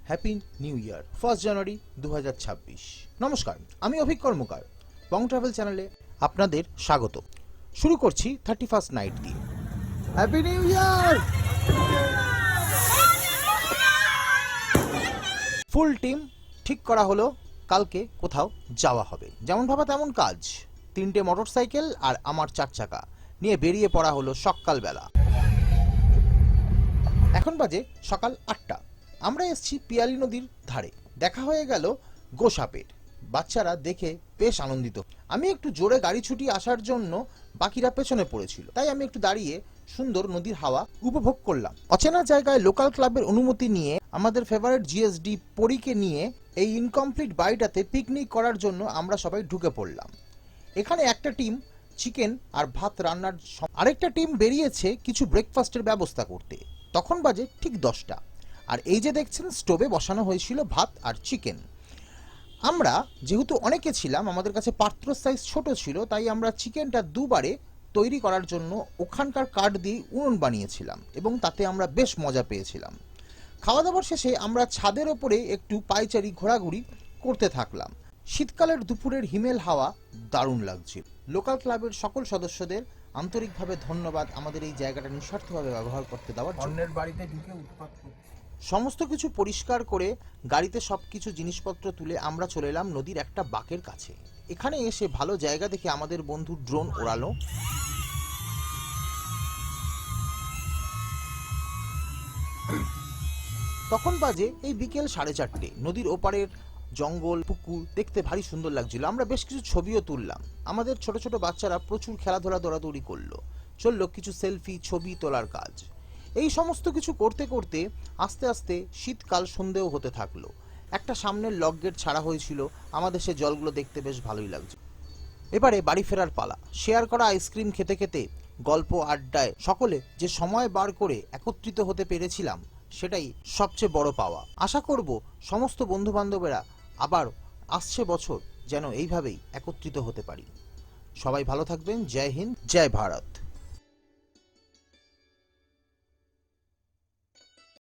Happy new year 1 জানুয়ারি 2026। নমস্কার, আমি অভিক কর্মকার, বং travel চ্যানেলে আপনাদের স্বাগত। শুরু করছি 31st নাইট দিয়ে। Happy new year. Full team ঠিক করা হলো কালকে কোথাও যাওয়া হবে। যেমন ভাবা তেমন কাজ। 3টে মোটরসাইকেল আর আমার 4 চাকা নিয়ে বেরিয়ে পড়া হলো সকালবেলা। এখন বাজে সকাল 8টা। আমরা এসেছি পিয়ালি নদীর ধারে। দেখা হয়ে গেল গোসাপের। বাচ্চারা দেখে বেশ আনন্দিত। আমি একটু জোরে গাড়ি ছুটিয়ে আসার জন্য বাকিরা পেছনে পড়েছিল, তাই আমি একটু দাঁড়িয়ে সুন্দর নদীর হাওয়া উপভোগ করলাম। অচেনা জায়গায় লোকাল ক্লাবের অনুমতি নিয়ে আমাদের ফেভারিট জিএসডি পরীকে নিয়ে এই ইনকমপ্লিট বাড়িটাতে পিকনিক করার জন্য আমরা সবাই ঢুকে পড়লাম। এখানে একটা টিম চিকেন আর ভাত রান্নার, আরেকটা টিম বেরিয়েছে কিছু ব্রেকফাস্টের ব্যবস্থা করতে। তখন বাজে ঠিক 10টা। আর এই যে দেখছেন, স্টোভে বসানো হয়েছিল ভাত আর চিকেন। আমরা যেহেতু অনেকে ছিলাম, আমাদের কাছে পাত্র সাইজ ছোট ছিল, তাই আমরা চিকেনটা দুবারে তৈরি করার জন্য ওখানকার কাঠ দিয়ে উনুন বানিয়েছিলাম এবং তাতে আমরা বেশ মজা পেয়েছিলাম। খাওয়া দাওয়ার শেষে আমরা ছাদের ওপরে একটু পায়চারি ঘোরাঘুরি করতে থাকলাম। শীতকালের দুপুরের হিমেল হাওয়া দারুণ লাগছিল। লোকাল ক্লাবের সকল সদস্যদের আন্তরিকভাবে ধন্যবাদ আমাদের এই জায়গাটা নিঃস্বার্থভাবে ব্যবহার করতে দেওয়ার জন্য। অন্যের বাড়িতে ঢুকে উৎপাত করছে। সমস্ত কিছু পরিষ্কার করে গাড়িতে সবকিছু জিনিসপত্র তুলে আমরা চলে এলাম নদীর একটা বাঁকের কাছে। এখানে এসে ভালো জায়গা দেখে আমাদের বন্ধু ড্রোন ওড়ালো। তখন বাজে এই বিকেল 4:30। নদীর ওপারের জঙ্গল পুকুর দেখতে ভারী সুন্দর লাগছিল। আমরা বেশ কিছু ছবিও তুললাম। আমাদের ছোট ছোট বাচ্চারা প্রচুর খেলাধুলা দৌড়াদৌড়ি করলো, চললো কিছু সেলফি ছবি তোলার কাজ। এই সমস্ত কিছু করতে করতে আস্তে আস্তে শীতকাল সন্ধেও হতে থাকলো। একটা সামনের লক গেট ছাড়া হয়েছিল, আমাদের সে জলগুলো দেখতে বেশ ভালোই লাগছে। এবারে বাড়ি ফেরার পালা। শেয়ার করা আইসক্রিম খেতে খেতে গল্প আড্ডায় সকলে যে সময় বার করে একত্রিত হতে পেরেছিলাম, সেটাই সবচেয়ে বড় পাওয়া। আশা করব সমস্ত বন্ধু বান্ধবেরা আবার আসছে বছর যেন এইভাবেই একত্রিত হতে পারি। সবাই ভালো থাকবেন। জয় হিন্দ, জয় ভারত।